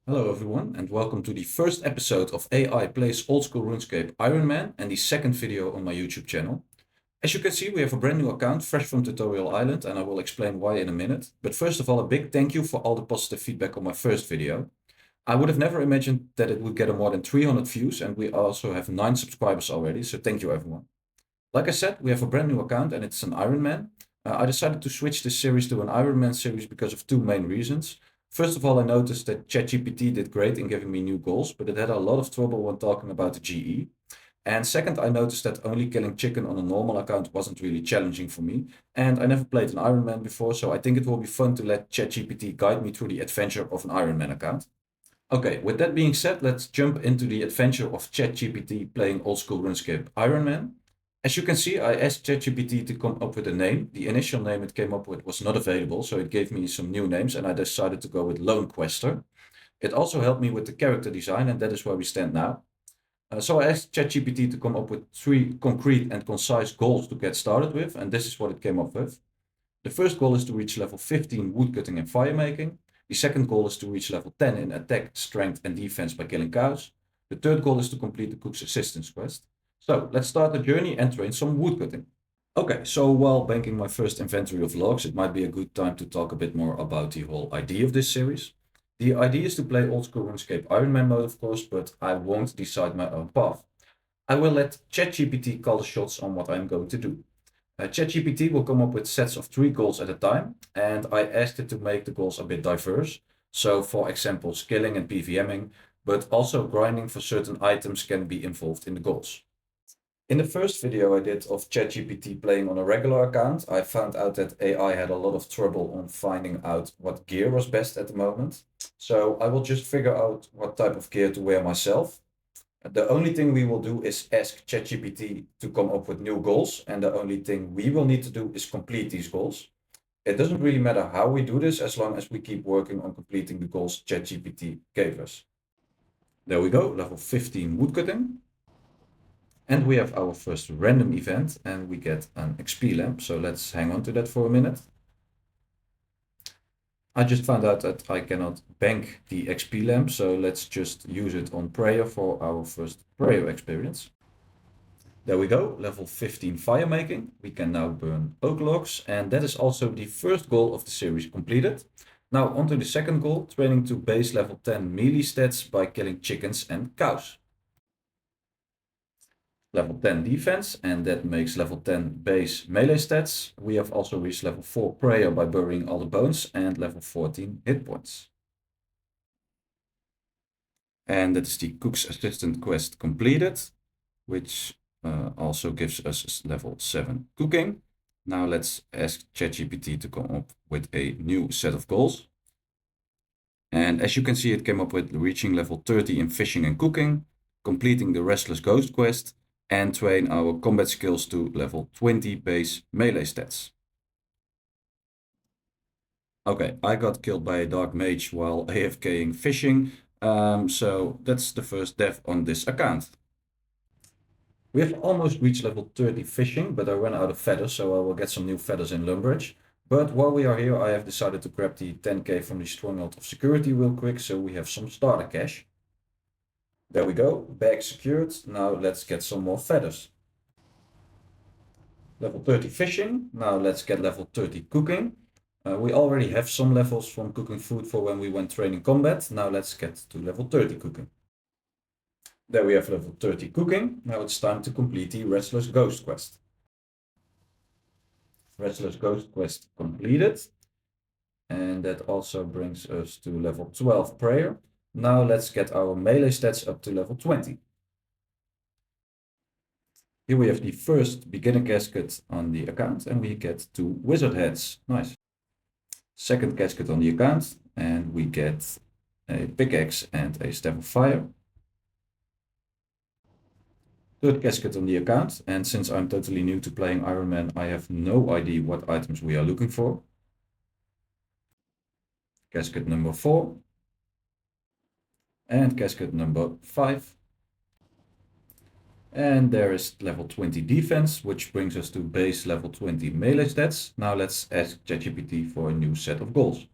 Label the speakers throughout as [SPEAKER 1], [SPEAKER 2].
[SPEAKER 1] Hello everyone, and welcome to the first episode of AI Plays Old School RuneScape Ironman and the second video on my YouTube channel. As you can see, we have a brand new account fresh from Tutorial Island, and I will explain why in a minute. But first of all, a big thank you for all the positive feedback on my first video. I would have never imagined that it would get more than 300 views, and we also have 9 subscribers already, so thank you everyone. Like I said, we have a brand new account and it's an Ironman. I decided to switch this series to an Ironman series because of two main reasons. First of all, I noticed that ChatGPT did great in giving me new goals, but it had a lot of trouble when talking about the GE. And second, I noticed that only killing chicken on a normal account wasn't really challenging for me. And I never played an Ironman before, so I think it will be fun to let ChatGPT guide me through the adventure of an Ironman account. Okay, with that being said, let's jump into the adventure of ChatGPT playing Old School RuneScape Ironman. As you can see, I asked ChatGPT to come up with a name. The initial name it came up with was not available, so it gave me some new names and I decided to go with Lone Quester. It also helped me with the character design, and that is where we stand now. So I asked ChatGPT to come up with 3 concrete and concise goals to get started with, and this is what it came up with. The first goal is to reach level 15 woodcutting and firemaking. The second goal is to reach level 10 in attack, strength and defense by killing cows. The third goal is to complete the cook's assistance quest. So let's start the journey and train some woodcutting. Okay, so while banking my first inventory of logs, it might be a good time to talk a bit more about the whole idea of this series. The idea is to play Old School RuneScape Ironman mode, of course, but I won't decide my own path. I will let ChatGPT call the shots on what I'm going to do. ChatGPT will come up with sets of 3 goals at a time, and I asked it to make the goals a bit diverse. So, for example, skilling and PVMing, but also grinding for certain items can be involved in the goals. In the first video I did of ChatGPT playing on a regular account, I found out that AI had a lot of trouble on finding out what gear was best at the moment. So I will just figure out what type of gear to wear myself. The only thing we will do is ask ChatGPT to come up with new goals, and the only thing we will need to do is complete these goals. It doesn't really matter how we do this as long as we keep working on completing the goals ChatGPT gave us. There we go, level 15 woodcutting. And we have our first random event and we get an XP lamp. So let's hang on to that for a minute. I just found out that I cannot bank the XP lamp, so let's just use it on prayer for our first prayer experience. There we go, level 15 fire making. We can now burn oak logs, and that is also the first goal of the series completed. Now on to the second goal, training to base level 10 melee stats by killing chickens and cows. Level 10 defense, and that makes level 10 base melee stats. We have also reached level 4 prayer by burying all the bones, and level 14 hit points. And that is the cook's assistant quest completed, which also gives us level 7 cooking. Now let's ask ChatGPT to come up with a new set of goals. And as you can see, it came up with reaching level 30 in fishing and cooking, completing the Restless Ghost quest, and train our combat skills to level 20 base melee stats. Okay, I got killed by a dark mage while AFKing fishing, so that's the first death on this account. We have almost reached level 30 fishing, but I ran out of feathers, so I will get some new feathers in Lumbridge. But while we are here, I have decided to grab the 10k from the Stronghold of Security real quick, so we have some starter cash. There we go, bag secured. Now let's get some more feathers. Level 30 fishing. Now let's get level 30 cooking. We already have some levels from cooking food for when we went training combat. Now let's get to level 30 cooking. There we have level 30 cooking. Now it's time to complete the Restless Ghost quest. Restless Ghost quest completed. And that also brings us to level 12 prayer. Now let's get our melee stats up to level 20. Here we have the first beginner casket on the account, and we get 2 wizard heads. Nice. Second casket on the account, and we get a pickaxe and a staff of fire. Third casket on the account, and since I'm totally new to playing Ironman, I have no idea what items we are looking for. Casket number 4. And casket number 5. And there is level 20 defense, which brings us to base level 20 melee stats. Now let's ask ChatGPT for a new set of goals.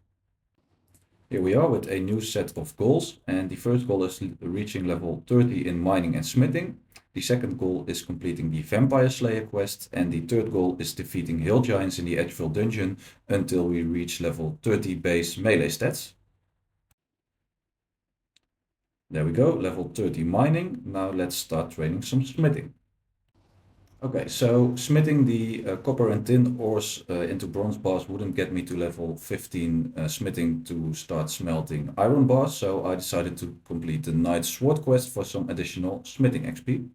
[SPEAKER 1] Here we are with a new set of goals, and the first goal is reaching level 30 in mining and smithing. The second goal is completing the Vampire Slayer quest, and the third goal is defeating hill giants in the Edgeville dungeon until we reach level 30 base melee stats. There we go, level 30 mining. Now let's start training some smithing. Okay, so smithing the copper and tin ores into bronze bars wouldn't get me to level 15 smithing to start smelting iron bars, so I decided to complete the Knight's Sword quest for some additional smithing XP.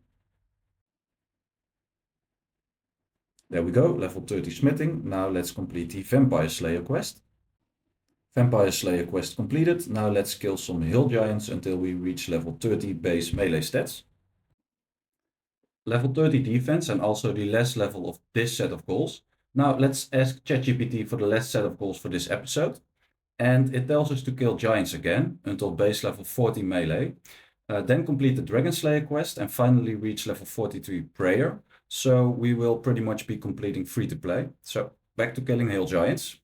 [SPEAKER 1] There we go, level 30 smithing. Now let's complete the Vampire Slayer quest. Vampire Slayer quest completed. Now let's kill some hill giants until we reach level 30 base melee stats. Level 30 defense and also the last level of this set of goals. Now let's ask ChatGPT for the last set of goals for this episode. And it tells us to kill giants again until base level 40 melee. Then complete the Dragon Slayer quest and finally reach level 43 prayer. So we will pretty much be completing free to play. So back to killing hill giants.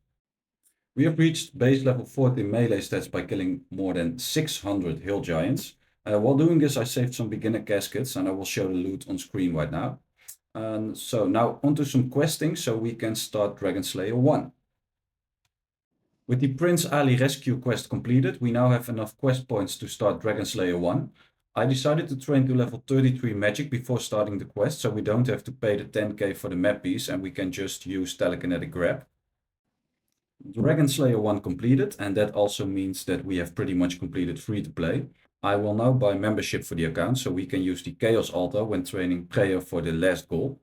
[SPEAKER 1] We have reached base level 40 melee stats by killing more than 600 hill giants. While doing this, I saved some beginner caskets and I will show the loot on screen right now. So now onto some questing so we can start Dragon Slayer 1. With the Prince Ali rescue quest completed, we now have enough quest points to start Dragon Slayer 1. I decided to train to level 33 magic before starting the quest, so we don't have to pay the 10k for the map piece and we can just use telekinetic grab. Dragon Slayer 1 completed, and that also means that we have pretty much completed free to play. I will now buy membership for the account so we can use the Chaos Altar when training prayer for the last goal.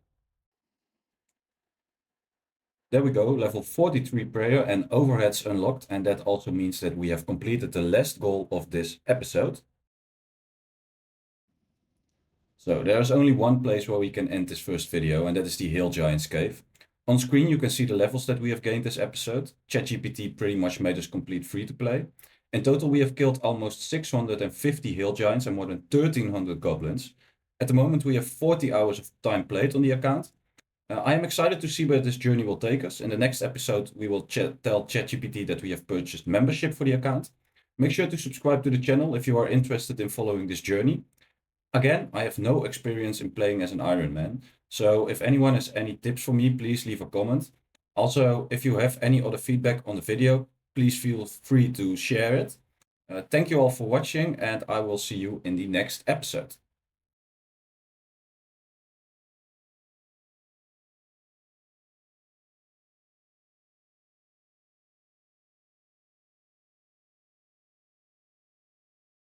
[SPEAKER 1] There we go, level 43 prayer and overheads unlocked, and that also means that we have completed the last goal of this episode. So there's only one place where we can end this first video, and that is the Hill Giants cave. On screen you can see the levels that we have gained this episode. ChatGPT pretty much made us complete free to play. In total we have killed almost 650 hill giants and more than 1300 goblins. At the moment we have 40 hours of time played on the account. I am excited to see where this journey will take us. In the next episode, we will tell ChatGPT that we have purchased membership for the account. Make sure to subscribe to the channel if you are interested in following this journey. Again, I have no experience in playing as an Ironman, so if anyone has any tips for me, please leave a comment. Also, if you have any other feedback on the video, please feel free to share it. Thank you all for watching, and I will see you in the next episode.